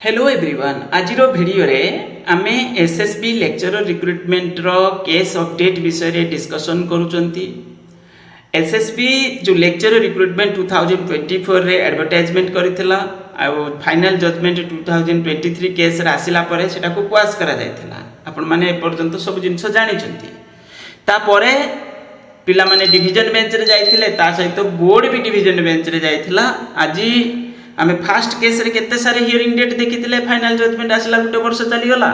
Hello everyone आज video रे आमे एसएसबी लेक्चरर रिक्रुटमेंट रो केस अपडेट विषय रे डिस्कशन करूचंती। एसएसबी जो लेक्चरर रिक्रुटमेंट 2024 रे एडवर्टाइजमेंट करितला आ फाइनल जजमेंट 2023 केस रे आसिला परे सेटा को क्वाश करा जायतिला। आपण माने पर्यंत सब जिंस जानि छंती। ता परे पिला माने डिवीजन बेंच रे जायतिले, ता सहित बोर्ड भी डिवीजन बेंच रे जायतिला। आजी आमे फास्ट केस रे केते सारे हियरिंग डेट देखिथिले, फाइनल जजमेंट आसला गुटे वर्ष चली गला।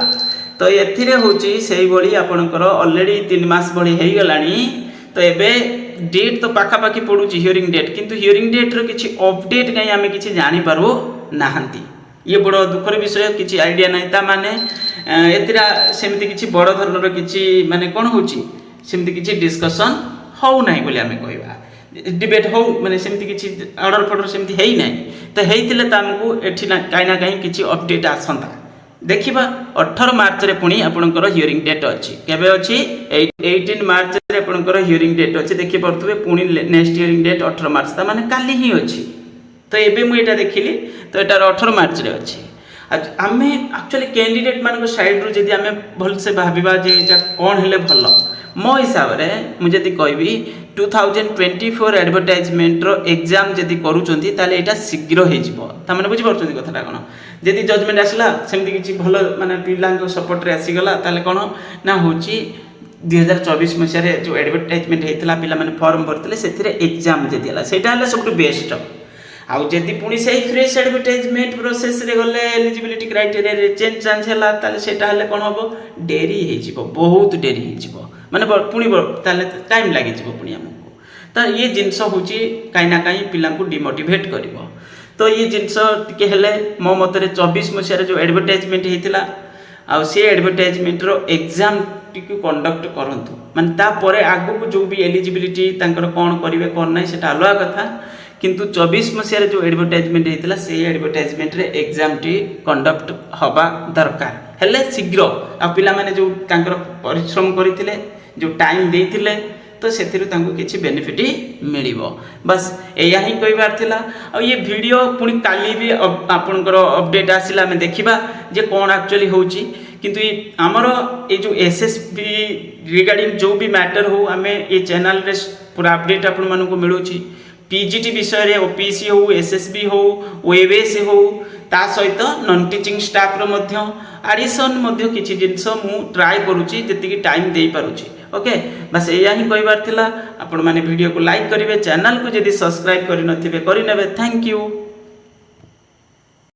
तो एथिरे होची सेही बळी आपनकर ऑलरेडी 3 मास बळी हेई गलानी। तो एबे डेट तो पाखा पाखी पडुची हियरिंग डेट, किंतु हियरिंग डेट रो किछि अपडेट काई आमे किछि जानि पारो नाहंती। ये बड़ दुखर विषय, किछि आईडिया नै ता माने एथिरा सेमति किछि बड़ धरणर किछि माने कोन होची सेमति किछि डिस्कशन होउ नै बोली आमे कहबा, डिबेट हो माने सेमति किछि ऑर्डर फॉर्डर सेमति हेई नै। तो हेइतिले त हमकु एठी ना काई ना काई किछि अपडेट आसंता देखिबा। 18 मार्च रे पुनी आपनकर हियरिंग डेट अछि। केबे अछि 18 मार्च रे आपनकर हियरिंग डेट अछि। देखि परथुबे पुनी नेक्स्ट हियरिंग डेट 18 मार्च ता माने काली ही अछि। तो एबे मु एटा देखिली तो एटा 18 मार्च रे अछि। आमे एक्चुअली कैंडिडेट मानको साइड रो जदी आमे भल से भाबिबा जे एटा कोन हेले भल, मो हिसाब रे मु जदी कहबी 2024 एडवर्टाइजमेंट रो एग्जाम जदी करूचंती ताले एटा शीघ्र हे जिवो। ता माने बुझि परछंती कथाटा कोन, जदी जजमेंट आसला सेमति किछि भल माने पिलांको सपोर्ट रे आसी गला ताले कोन ना होची 2024 मसिया रे जो एडवर्टाइजमेंट हेतला पिला माने फॉर्म भरतले सेथिरे एग्जाम जदी हला सेटा हला सबटु बेस्ट। आउ जदी पुनी सेही फ्रेश एडवर्टाइजमेंट प्रोसेस रे गले एलिजिबिलिटी क्राइटेरिया रे चेंज चांस हला ताले सेटा हले कोन होबो देरी हे जिवो, बहुत देरी हे जिवो, माने पुनी ताले टाइम लागि जिवो पुनी हमको। त ये जिंस होची काई ना काई पिला को डिमोटिवेट करिवो। तो ये जिंस टिके हेले मो मतरे 24 मसिया रे जो एडवर्टाइजमेंट हेतिला आ से एडवर्टाइजमेंट रो एग्जाम टिके कंडक्ट करंतु, माने ता परे आगु को जो भी एलिजिबिलिटी तांकर कोन करिवे कोन नै सेटा अलग कथा। किंतु 24 मसिया रे जो एडवर्टाइजमेंट हेतिला से एडवर्टाइजमेंट रे एग्जाम टी कंडक्ट हबा दरकार हेले शीघ्र। आ पिला माने जो तांकर परिश्रम करिथिले, जो टाइम देइथिले, तो सेथिरु तांको किछि बेनिफिट मिलिबो। बस एया ही कहबार थिला। आ ये वीडियो पुनी काली भी आपनकर अपडेट आसिला में देखिबा जे कोन एक्चुअली होची। किंतु हमरो ए जो एसएसबी रिगार्डिंग जो भी मैटर हो आमे ए चैनल रे पूरा अपडेट आपन मानु को मिलुची। पीजीटी विषय रे ओपीसी हो, एसएसबी हो, ओएबीएस हो, ता सहित नॉन टीचिंग स्टाफ रो मध्य एडिशन मध्य किछि जिंस मु ट्राई करूची जति टाइम देई पारुची। ओके, बस एया ही कहबार थिला। आपण माने वीडियो को लाइक करिवे, चैनल को जदी सब्सक्राइब करि नथिबे करि नेबे। Thank you.